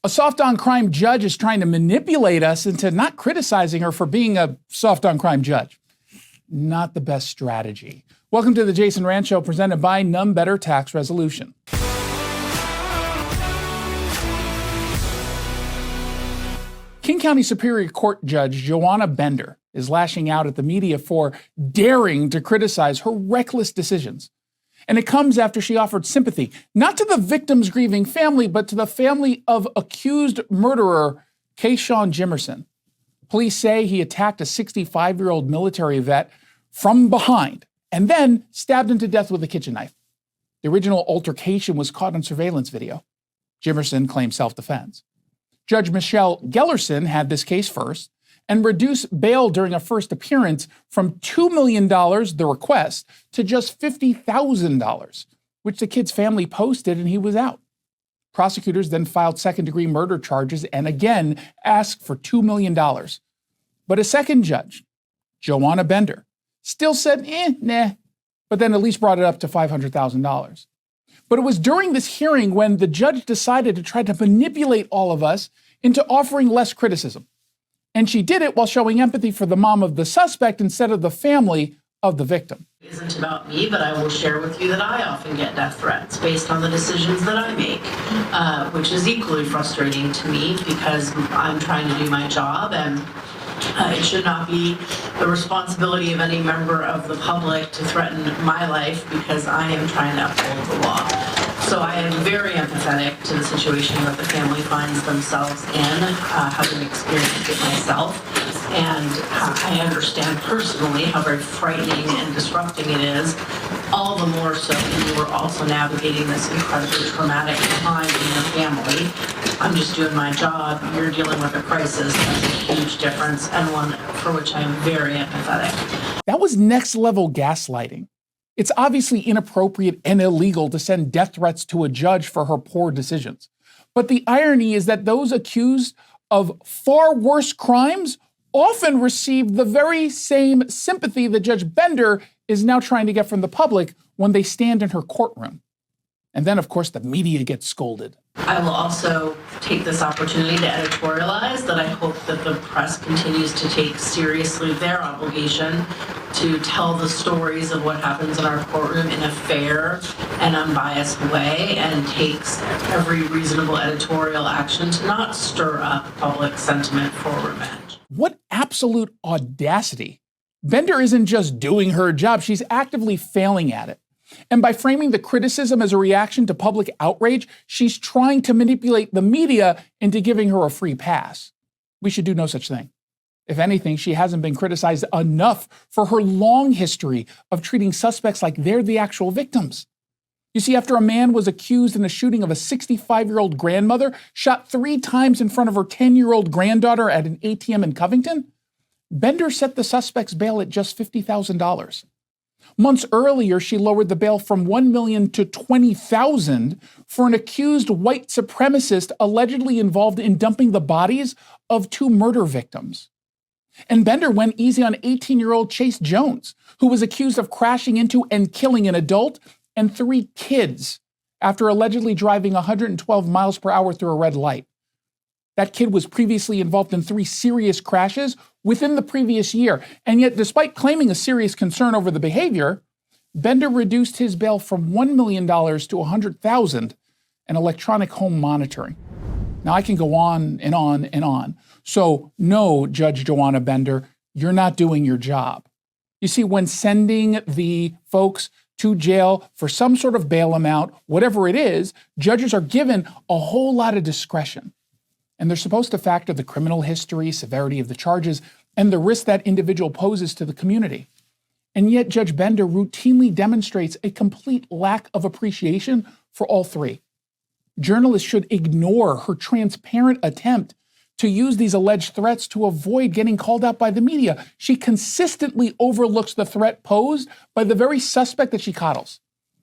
A soft-on-crime judge is trying to manipulate us into not criticizing her for being a soft-on-crime judge. Not the best strategy. Welcome to the Jason Rand Show, presented by None Better Tax Resolution. King County Superior Court Judge Joanna Bender is lashing out at the media for daring to criticize her reckless decisions. And it comes after she offered sympathy, not to the victim's grieving family, but to the family of accused murderer Kayshawn Jimerson. Police say he attacked a 65-year-old military vet from behind and then stabbed him to death with a kitchen knife. The original altercation was caught on surveillance video. Jimerson claimed self-defense. Judge Michelle Gellerson had this case first and reduced bail during a first appearance from $2 million, the request, to just $50,000, which the kid's family posted, and he was out. Prosecutors then filed second-degree murder charges and again asked for $2 million. But a second judge, Joanna Bender, still said, nah, but then at least brought it up to $500,000. But it was during this hearing when the judge decided to try to manipulate all of us into offering less criticism. And she did it while showing empathy for the mom of the suspect instead of the family of the victim. It isn't about me, but I will share with you that I often get death threats based on the decisions that I make, which is equally frustrating to me because I'm trying to do my job, and it should not be the responsibility of any member of the public to threaten my life because I am trying to uphold the law. So I am very empathetic to the situation that the family finds themselves in, having experienced it myself. And I understand personally how very frightening and disrupting it is, all the more so when you were also navigating this incredibly traumatic time in your family. I'm just doing my job. You're dealing with a crisis. That's a huge difference, and one for which I am very empathetic. That was next-level gaslighting. It's obviously inappropriate and illegal to send death threats to a judge for her poor decisions. But the irony is that those accused of far worse crimes often receive the very same sympathy that Judge Bender is now trying to get from the public when they stand in her courtroom. And then, of course, the media gets scolded. I will also take this opportunity to editorialize that I hope that the press continues to take seriously their obligation to tell the stories of what happens in our courtroom in a fair and unbiased way, and takes every reasonable editorial action to not stir up public sentiment for revenge. What absolute audacity. Bender isn't just doing her job, she's actively failing at it. And by framing the criticism as a reaction to public outrage, she's trying to manipulate the media into giving her a free pass. We should do no such thing. If anything, she hasn't been criticized enough for her long history of treating suspects like they're the actual victims. You see, after a man was accused in a shooting of a 65-year-old grandmother, shot 3 times in front of her 10-year-old granddaughter at an ATM in Covington, Bender set the suspect's bail at just $50,000. Months earlier, she lowered the bail from $1 million to $20,000 for an accused white supremacist allegedly involved in dumping the bodies of 2 murder victims. And Bender went easy on 18-year-old Chase Jones, who was accused of crashing into and killing an adult and 3 kids after allegedly driving 112 miles per hour through a red light. That kid was previously involved in 3 serious crashes within the previous year. And yet, despite claiming a serious concern over the behavior, Bender reduced his bail from $1 million to $100,000 and electronic home monitoring. Now, I can go on and on and on. So, no, Judge Joanna Bender, you're not doing your job. You see, when sending the folks to jail for some sort of bail amount, whatever it is, judges are given a whole lot of discretion. And they're supposed to factor the criminal history, severity of the charges, and the risk that individual poses to the community. And yet Judge Bender routinely demonstrates a complete lack of appreciation for all 3. Journalists should ignore her transparent attempt to use these alleged threats to avoid getting called out by the media. She consistently overlooks the threat posed by the very suspect that she coddles.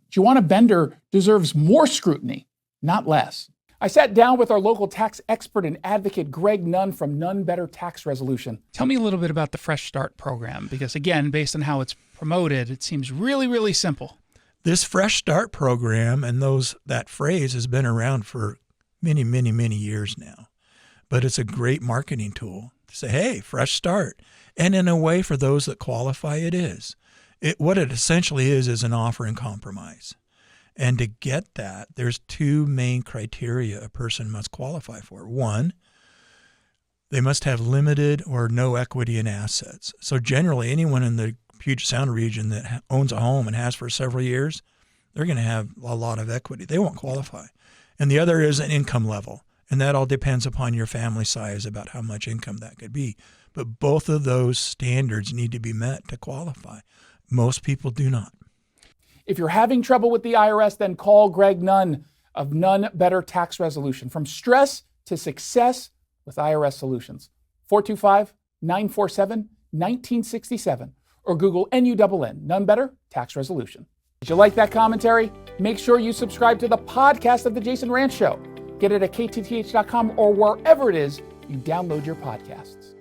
Joanna Bender deserves more scrutiny, not less. I sat down with our local tax expert and advocate, Greg Nunn from None Better Tax Resolution. Tell me a little bit about the Fresh Start program, because again, based on how it's promoted, it seems really, really simple. This Fresh Start program and that phrase has been around for many, many, many years now. But it's a great marketing tool to say, hey, fresh start. And in a way, for those that qualify, it is. What it essentially is an offer in compromise. And to get that, there's two main criteria a person must qualify for. One, they must have limited or no equity in assets. So generally, anyone in the Puget Sound region that owns a home and has for several years, they're going to have a lot of equity. They won't qualify. And the other is an income level. And that all depends upon your family size about how much income that could be. But both of those standards need to be met to qualify. Most people do not. If you're having trouble with the IRS, then call Greg Nunn of Nunn Better Tax Resolution. From stress to success with IRS Solutions. 425-947-1967 or Google NUNN, Nunn Better Tax Resolution. If you like that commentary, make sure you subscribe to the podcast of The Jason Ranch Show. Get it at ktth.com or wherever it is you download your podcasts.